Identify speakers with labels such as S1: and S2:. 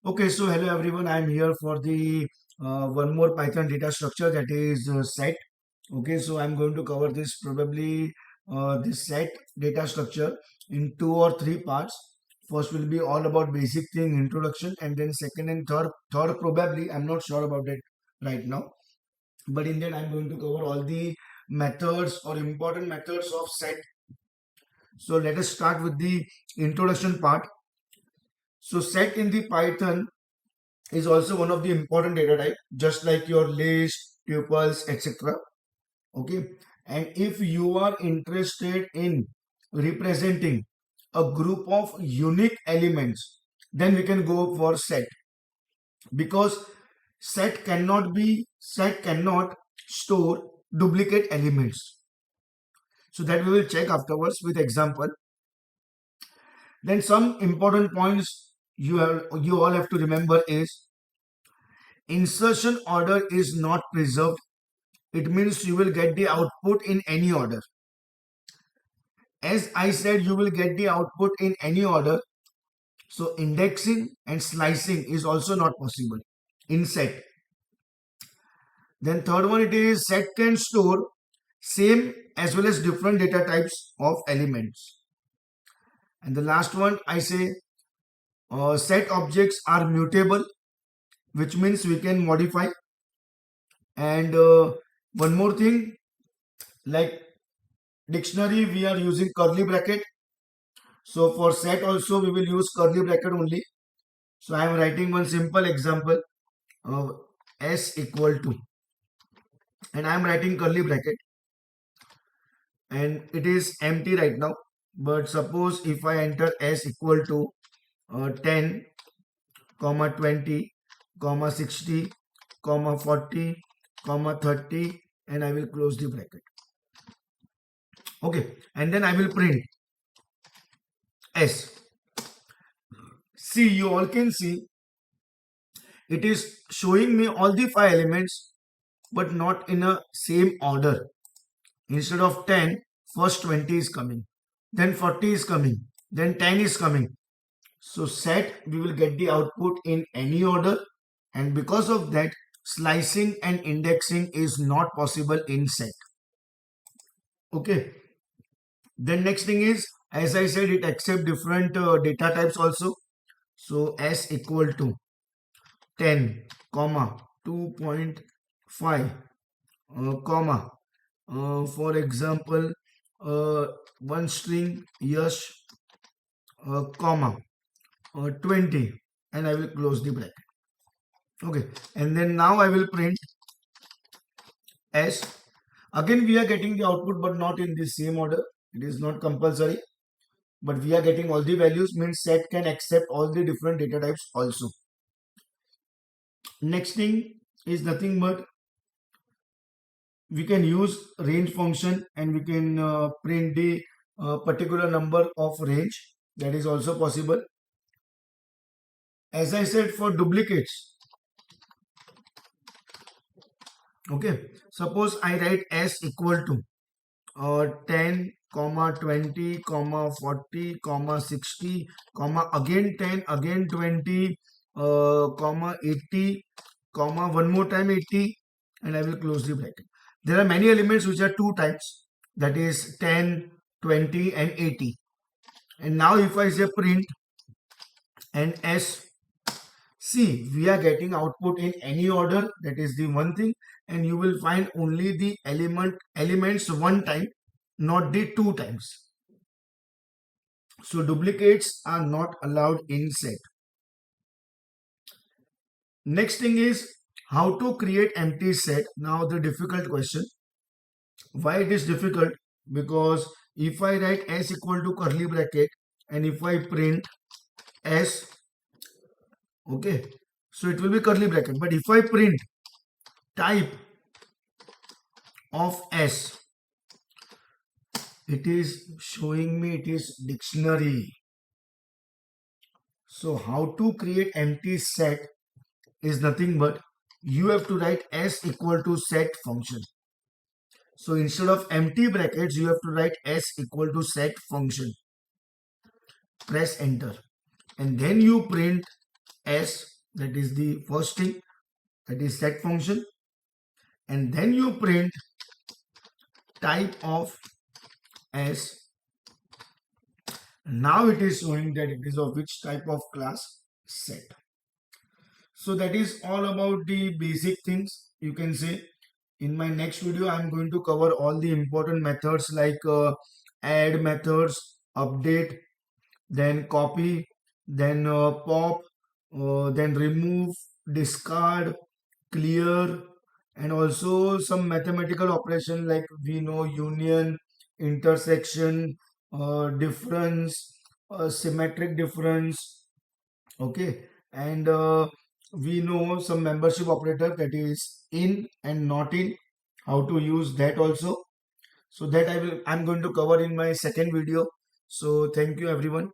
S1: Okay, so hello everyone. I'm here for the one more Python data structure, that is set. Okay, so I'm going to cover this probably this set data structure in two or three parts. First will be all about basic thing introduction, and then second and third probably I'm not sure about it right now. But in that I'm going to cover all the methods or important methods of set. So let us start with the introduction part. So set in the Python is also one of the important data type, just like your list, tuples, etc. Okay, and if you are interested in representing a group of unique elements, then we can go for set, because set cannot store duplicate elements. So that we will check afterwards with example. Then some important points you all have to remember is insertion order is not preserved. It means you will get the output in any order. As I said, you will get the output in any order. So indexing and slicing is also not possible in set. Then third one, it is set can store same as well as different data types of elements. And the last one, I say set objects are mutable, which means we can modify. And one more thing, like dictionary, we are using curly bracket. So for set also we will use curly bracket only. So I am writing one simple example of s equal to, and I am writing curly bracket, and it is empty right now. But suppose if I enter s equal to 10, 20, 60, 40, 30, and I will close the bracket. Okay, and then I will print s. See, you all can see it is showing me all the 5 elements, but not in a same order. Instead of 10, first 20 is coming, then 40 is coming, then 10 is coming. So set, we will get the output in any order, and because of that, slicing and indexing is not possible in set. Okay. Then next thing is, as I said, it accepts different data types also. So s equal to 10, comma 2.5, comma, for example, one string yes, comma 20, and I will close the bracket. Okay, and then now I will print s. Again we are getting the output, but not in the same order. It is not compulsory, but we are getting all the values, means set can accept all the different data types also. Next thing is nothing but we can use range function, and we can print the particular number of range. That is also possible. As I said, for duplicates, okay, suppose I write s equal to 10, 20, 40, 60, again 10, again 20, 80, one more time 80, and I will close the bracket. There are many elements which are 2 times, that is 10, 20 and 80. And now if I say print and s, see, we are getting output in any order, that is the one thing, and you will find only the elements one time, not the 2 times. So duplicates are not allowed in set. Next thing is how to create empty set. Now the difficult question. Why it is difficult? Because if I write s equal to curly bracket, and if I print s, okay, so it will be curly bracket. But if I print type of s, it is showing me it is dictionary. So how to create empty set is nothing but you have to write s equal to set function. So instead of empty brackets, you have to write s equal to set function. Press enter, and then you print s That is the first thing, that is set function. And then you print type of s. Now it is showing that it is of which type of class, set. So that is all about the basic things, you can say. In my next video, I'm going to cover all the important methods like add methods, update, then copy, then pop, then remove, discard, clear, and also some mathematical operation like we know union, intersection, difference, symmetric difference. Okay, and we know some membership operator, that is in and not in, how to use that also. So that I'm going to cover in my second video. So thank you everyone.